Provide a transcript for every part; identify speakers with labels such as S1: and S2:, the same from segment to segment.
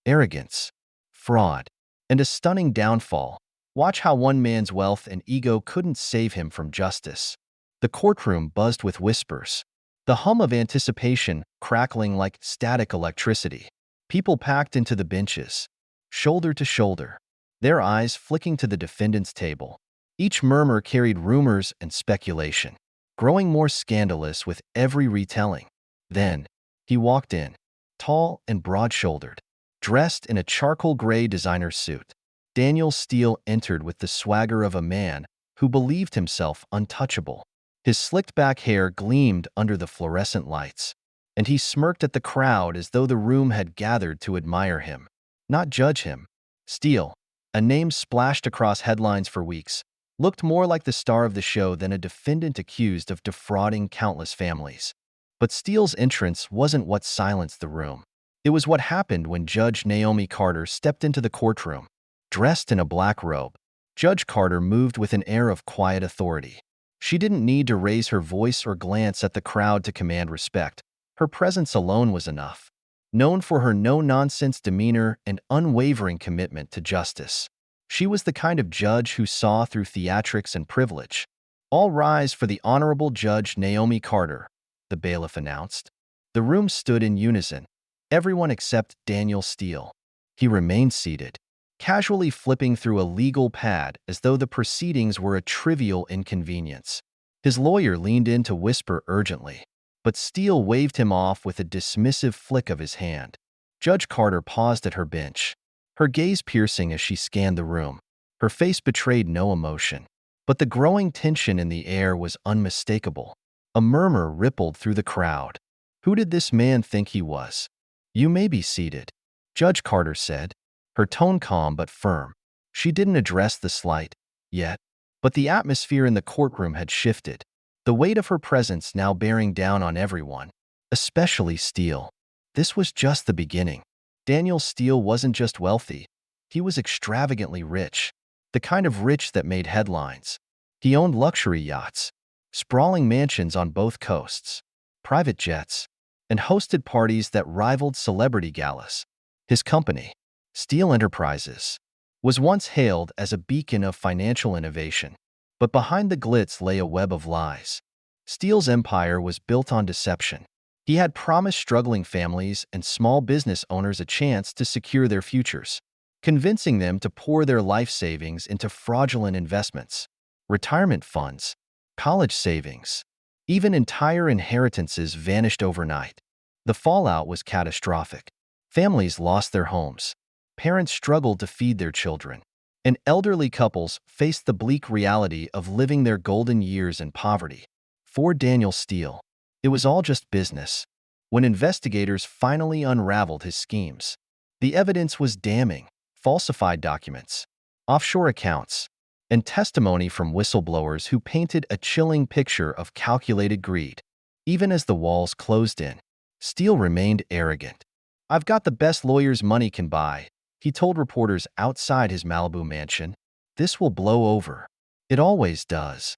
S1: arrogance, fraud, and a stunning downfall. Watch how one man's wealth and ego couldn't save him from justice. The courtroom buzzed with whispers, the hum of anticipation crackling like static electricity. People packed into the benches, shoulder to shoulder, their eyes flicking to the defendant's table. Each murmur carried rumors and speculation, growing more scandalous with every retelling. Then, he walked in, tall and broad-shouldered, dressed in a charcoal gray designer suit. Daniel Steele entered with the swagger of a man who believed himself untouchable. His slicked-back hair gleamed under the fluorescent lights, and he smirked at the crowd as though the room had gathered to admire him, not judge him. Steele, a name splashed across headlines for weeks, looked more like the star of the show than a defendant accused of defrauding countless families. But Steele's entrance wasn't what silenced the room. It was what happened when Judge Naomi Carter stepped into the courtroom. Dressed in a black robe, Judge Carter moved with an air of quiet authority. She didn't need to raise her voice or glance at the crowd to command respect. Her presence alone was enough. Known for her no-nonsense demeanor and unwavering commitment to justice, she was the kind of judge who saw through theatrics and privilege. "All rise for the Honorable Judge Naomi Carter," the bailiff announced. The room stood in unison, everyone except Daniel Steele. He remained seated, casually flipping through a legal pad as though the proceedings were a trivial inconvenience. His lawyer leaned in to whisper urgently, but Steele waved him off with a dismissive flick of his hand. Judge Carter paused at her bench, her gaze piercing as she scanned the room. Her face betrayed no emotion, but the growing tension in the air was unmistakable. A murmur rippled through the crowd. Who did this man think he was? "You may be seated," Judge Carter said, her tone calm but firm. She didn't address the slight yet, but the atmosphere in the courtroom had shifted, the weight of her presence now bearing down on everyone, especially Steele. This was just the beginning. Daniel Steele wasn't just wealthy, he was extravagantly rich, the kind of rich that made headlines. He owned luxury yachts, sprawling mansions on both coasts, private jets, and hosted parties that rivaled celebrity galas. His company, Steele Enterprises, was once hailed as a beacon of financial innovation, but behind the glitz lay a web of lies. Steele's empire was built on deception. He had promised struggling families and small business owners a chance to secure their futures, convincing them to pour their life savings into fraudulent investments, retirement funds, college savings. Even entire inheritances vanished overnight. The fallout was catastrophic. Families lost their homes. Parents struggled to feed their children, and elderly couples faced the bleak reality of living their golden years in poverty. For Daniel Steele, it was all just business. When investigators finally unraveled his schemes, the evidence was damning: falsified documents, offshore accounts, and testimony from whistleblowers who painted a chilling picture of calculated greed. Even as the walls closed in, Steele remained arrogant. "I've got the best lawyers money can buy," he told reporters outside his Malibu mansion. "This will blow over. It always does."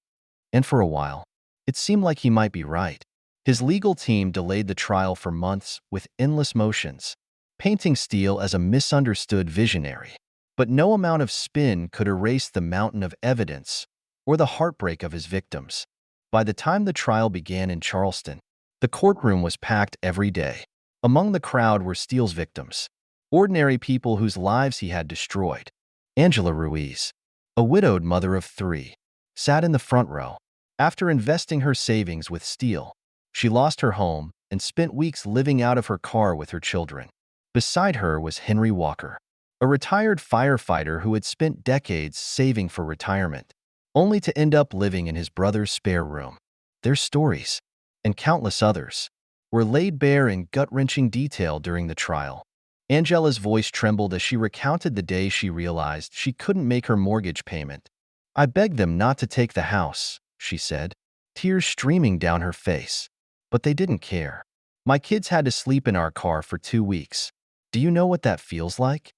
S1: And for a while, it seemed like he might be right. His legal team delayed the trial for months with endless motions, painting Steele as a misunderstood visionary. But no amount of spin could erase the mountain of evidence or the heartbreak of his victims. By the time the trial began in Charleston, the courtroom was packed every day. Among the crowd were Steele's victims, ordinary people whose lives he had destroyed. Angela Ruiz, a widowed mother of 3, sat in the front row. After investing her savings with Steele, she lost her home and spent weeks living out of her car with her children. Beside her was Henry Walker, a retired firefighter who had spent decades saving for retirement, only to end up living in his brother's spare room. Their stories, and countless others, were laid bare in gut-wrenching detail during the trial. Angela's voice trembled as she recounted the day she realized she couldn't make her mortgage payment. "I begged them not to take the house," she said, tears streaming down her face. "But they didn't care. My kids had to sleep in our car for 2 weeks. Do you know what that feels like?"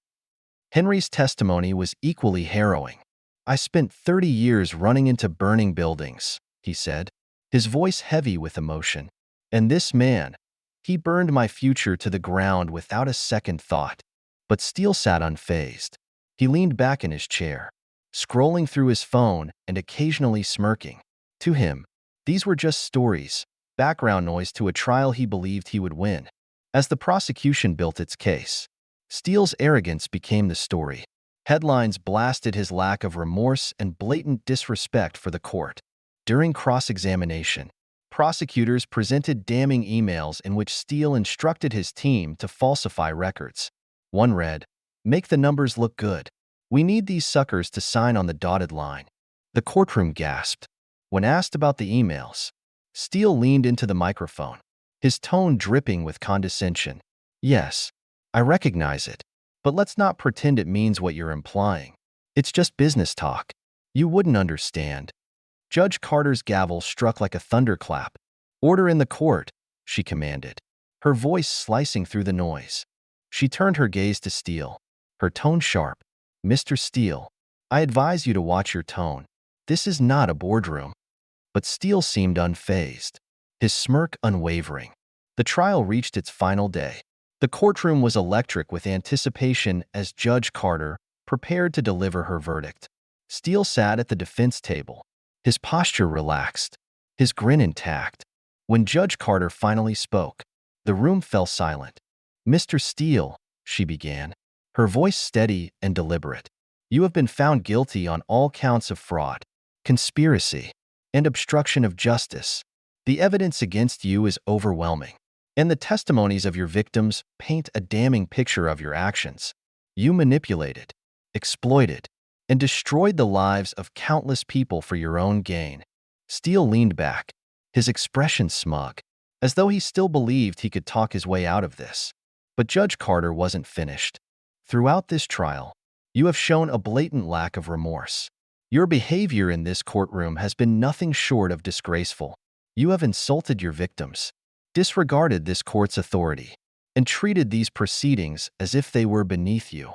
S1: Henry's testimony was equally harrowing. "I spent 30 years running into burning buildings," he said, his voice heavy with emotion. "And this man, he burned my future to the ground without a second thought." But Steele sat unfazed. He leaned back in his chair, scrolling through his phone and occasionally smirking. To him, these were just stories, background noise to a trial he believed he would win. As the prosecution built its case, Steele's arrogance became the story. Headlines blasted his lack of remorse and blatant disrespect for the court. During cross-examination, prosecutors presented damning emails in which Steele instructed his team to falsify records. One read, "Make the numbers look good. We need these suckers to sign on the dotted line." The courtroom gasped. When asked about the emails, Steele leaned into the microphone, his tone dripping with condescension. "Yes, I recognize it. But let's not pretend it means what you're implying. It's just business talk. You wouldn't understand." Judge Carter's gavel struck like a thunderclap. "Order in the court," she commanded, her voice slicing through the noise. She turned her gaze to Steele, her tone sharp. "Mr. Steele, I advise you to watch your tone. This is not a boardroom." But Steele seemed unfazed, his smirk unwavering. The trial reached its final day. The courtroom was electric with anticipation as Judge Carter prepared to deliver her verdict. Steele sat at the defense table, his posture relaxed, his grin intact. When Judge Carter finally spoke, the room fell silent. "Mr. Steele," she began, her voice steady and deliberate, "you have been found guilty on all counts of fraud, conspiracy, and obstruction of justice. The evidence against you is overwhelming, and the testimonies of your victims paint a damning picture of your actions. You manipulated, exploited, and destroyed the lives of countless people for your own gain." Steele leaned back, his expression smug, as though he still believed he could talk his way out of this. But Judge Carter wasn't finished. "Throughout this trial, you have shown a blatant lack of remorse. Your behavior in this courtroom has been nothing short of disgraceful. You have insulted your victims, disregarded this court's authority, and treated these proceedings as if they were beneath you."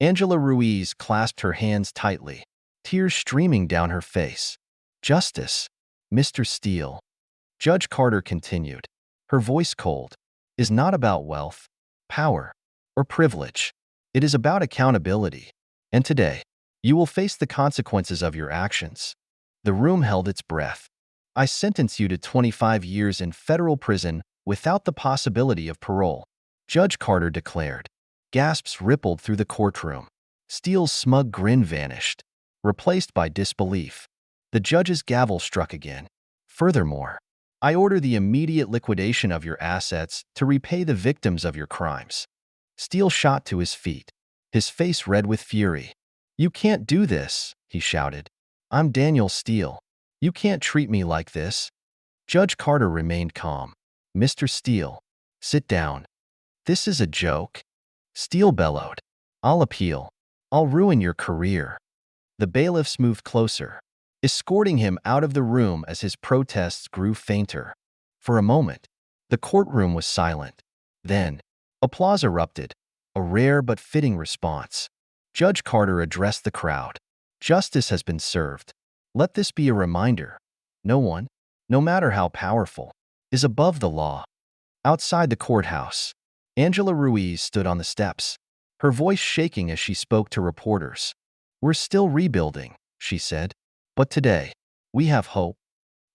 S1: Angela Ruiz clasped her hands tightly, tears streaming down her face. "Justice, Mr. Steele," Judge Carter continued, her voice cold, "is not about wealth, power, or privilege. It is about accountability. And today, you will face the consequences of your actions." The room held its breath. "I sentence you to 25 years in federal prison without the possibility of parole," Judge Carter declared. Gasps rippled through the courtroom. Steele's smug grin vanished, replaced by disbelief. The judge's gavel struck again. "Furthermore, I order the immediate liquidation of your assets to repay the victims of your crimes." Steele shot to his feet, his face red with fury. "You can't do this," he shouted. "I'm Daniel Steele. You can't treat me like this." Judge Carter remained calm. "Mr. Steele, sit down. This is a joke." Steele bellowed. "I'll appeal. I'll ruin your career." The bailiffs moved closer, escorting him out of the room as his protests grew fainter. For a moment, the courtroom was silent. Then, applause erupted, a rare but fitting response. Judge Carter addressed the crowd. "Justice has been served. Let this be a reminder. No one, no matter how powerful, is above the law." Outside the courthouse, Angela Ruiz stood on the steps, her voice shaking as she spoke to reporters. "We're still rebuilding," she said. "But today, we have hope."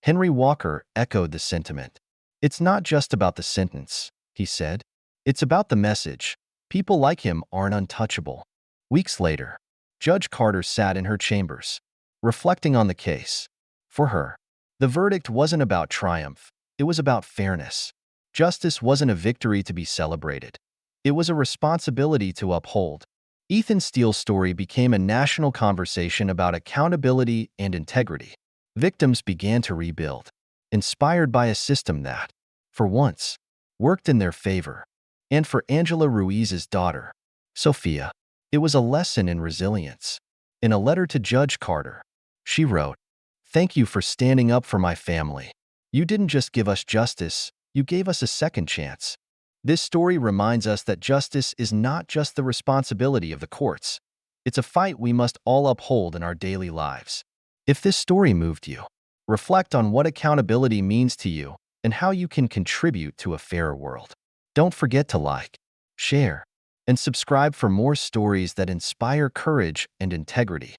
S1: Henry Walker echoed the sentiment. "It's not just about the sentence," he said. "It's about the message. People like him aren't untouchable." Weeks later, Judge Carter sat in her chambers, reflecting on the case. For her, the verdict wasn't about triumph. It was about fairness. Justice wasn't a victory to be celebrated. It was a responsibility to uphold. Ethan Steele's story became a national conversation about accountability and integrity. Victims began to rebuild, inspired by a system that, for once, worked in their favor. And for Angela Ruiz's daughter, Sophia, it was a lesson in resilience. In a letter to Judge Carter, she wrote, "Thank you for standing up for my family. You didn't just give us justice, you gave us a second chance." This story reminds us that justice is not just the responsibility of the courts. It's a fight we must all uphold in our daily lives. If this story moved you, reflect on what accountability means to you and how you can contribute to a fairer world. Don't forget to like, share, and subscribe for more stories that inspire courage and integrity.